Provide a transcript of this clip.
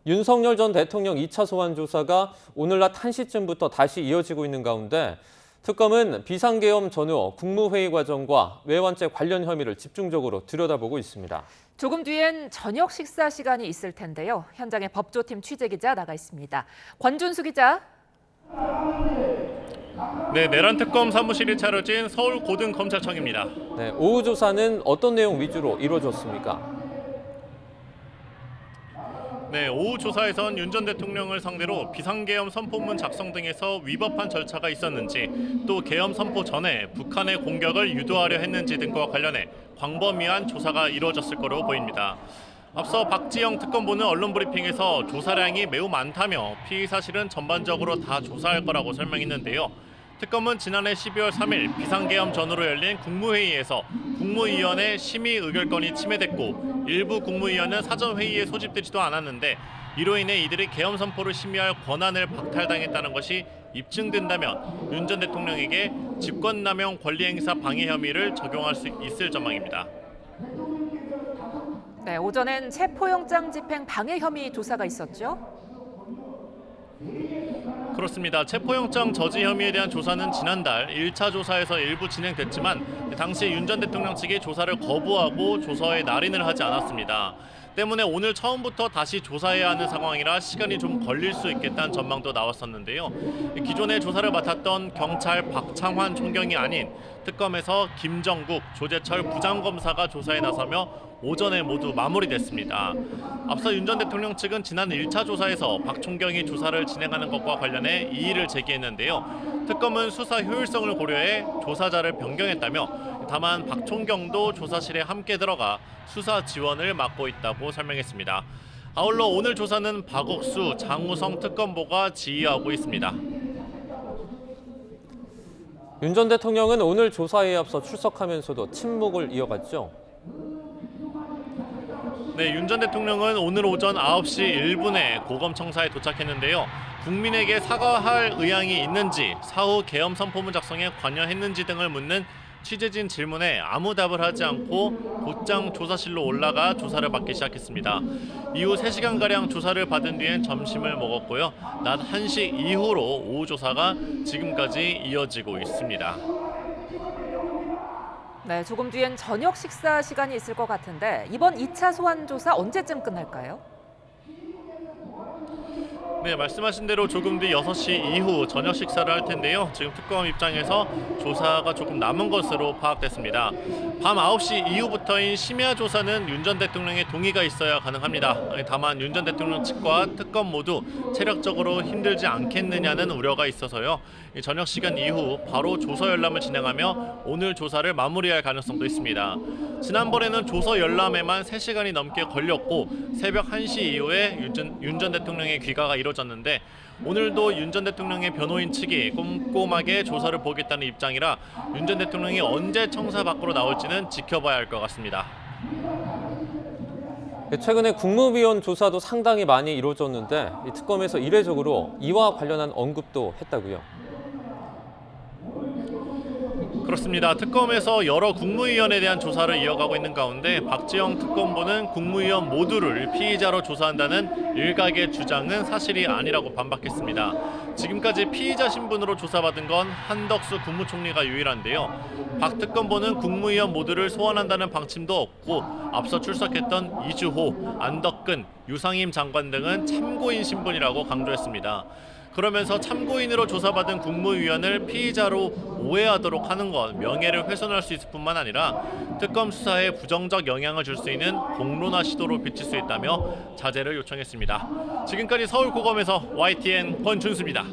윤석열 전 대통령 2차 소환 조사가 오늘 낮 1시쯤부터 다시 이어지고 있는 가운데 특검은 비상계엄 전후 국무회의 과정과 외환죄 관련 혐의를 집중적으로 들여다보고 있습니다. 조금 뒤엔 저녁 식사 시간이 있을 텐데요. 현장에 법조팀 취재기자 나가 있습니다. 권준수 기자. 네, 내란 특검 사무실이 차려진 서울고등검찰청입니다. 네, 오후 조사는 어떤 내용 위주로 이루어졌습니까? 네, 오후 조사에선 윤 전 대통령을 상대로 비상계엄 선포문 작성 등에서 위법한 절차가 있었는지, 또 계엄 선포 전에 북한의 공격을 유도하려 했는지 등과 관련해 광범위한 조사가 이루어졌을 거로 보입니다. 앞서 박지영 특검보는 언론 브리핑에서 조사량이 매우 많다며 피의 사실은 전반적으로 다 조사할 거라고 설명했는데요. 특검은 지난해 12월 3일 비상계엄 전후로 열린 국무회의에서 국무위원회 심의 의결권이 침해됐고 일부 국무위원은 사전회의에 소집되지도 않았는데 이로 인해 이들이 계엄 선포를 심의할 권한을 박탈당했다는 것이 입증된다면 윤 전 대통령에게 직권남용 권리행사 방해 혐의를 적용할 수 있을 전망입니다. 네, 오전엔 체포영장 집행 방해 혐의 조사가 있었죠. 그렇습니다. 체포영장 저지 혐의에 대한 조사는 지난달 1차 조사에서 일부 진행됐지만 당시 윤 전 대통령 측이 조사를 거부하고 조서에 날인을 하지 않았습니다. 때문에 오늘 처음부터 다시 조사해야 하는 상황이라 시간이 좀 걸릴 수 있겠다는 전망도 나왔었는데요. 기존에 조사를 맡았던 경찰 박창환 총경이 아닌 특검에서 김정국, 조재철 부장검사가 조사에 나서며 오전에 모두 마무리됐습니다. 앞서 윤 전 대통령 측은 지난 1차 조사에서 박 총경이 조사를 진행하는 것과 관련해 이의를 제기했는데요. 특검은 수사 효율성을 고려해 조사자를 변경했다며 다만 박 총경도 조사실에 함께 들어가 수사 지원을 맡고 있다고 설명했습니다. 아울러 오늘 조사는 박옥수, 장우성 특검보가 지휘하고 있습니다. 윤 전 대통령은 오늘 조사에 앞서 출석하면서도 침묵을 이어갔죠. 네, 윤 전 대통령은 오늘 오전 9시 1분에 고검청사에 도착했는데요. 국민에게 사과할 의향이 있는지, 사후 계엄 선포문 작성에 관여했는지 등을 묻는 취재진 질문에 아무 답을 하지 않고 곧장 조사실로 올라가 조사를 받기 시작했습니다. 이후 3시간가량 조사를 받은 뒤엔 점심을 먹었고요. 낮 1시 이후로 오후 조사가 지금까지 이어지고 있습니다. 네, 조금 뒤엔 저녁 식사 시간이 있을 것 같은데 이번 2차 소환 조사 언제쯤 끝날까요? 네, 말씀하신 대로 조금 뒤 6시 이후 저녁 식사를 할 텐데요. 지금 특검 입장에서 조사가 조금 남은 것으로 파악됐습니다. 밤 9시 이후부터인 심야 조사는 윤 전 대통령의 동의가 있어야 가능합니다. 다만 윤 전 대통령 측과 특검 모두 체력적으로 힘들지 않겠느냐는 우려가 있어서요. 저녁 시간 이후 바로 조서 열람을 진행하며 오늘 조사를 마무리할 가능성도 있습니다. 지난번에는 조서 열람에만 3시간이 넘게 걸렸고 새벽 1시 이후에 윤 전 대통령의 귀가가 이뤄졌는데 오늘도 윤 전 대통령의 변호인 측이 꼼꼼하게 조사를 보겠다는 입장이라 윤 전 대통령이 언제 청사 밖으로 나올지는 지켜봐야 할 것 같습니다. 최근에 국무위원 조사도 상당히 많이 이루어졌는데 이 특검에서 이례적으로 이와 관련한 언급도 했다고요. 그렇습니다. 특검에서 여러 국무위원에 대한 조사를 이어가고 있는 가운데 박지영 특검보는 국무위원 모두를 피의자로 조사한다는 일각의 주장은 사실이 아니라고 반박했습니다. 지금까지 피의자 신분으로 조사받은 건 한덕수 국무총리가 유일한데요. 박 특검보는 국무위원 모두를 소환한다는 방침도 없고 앞서 출석했던 이주호, 안덕근, 유상임 장관 등은 참고인 신분이라고 강조했습니다. 그러면서 참고인으로 조사받은 국무위원을 피의자로 오해하도록 하는 건 명예를 훼손할 수 있을 뿐만 아니라 특검 수사에 부정적 영향을 줄 수 있는 공론화 시도로 비칠 수 있다며 자제를 요청했습니다. 지금까지 서울고검에서 YTN 권준수입니다.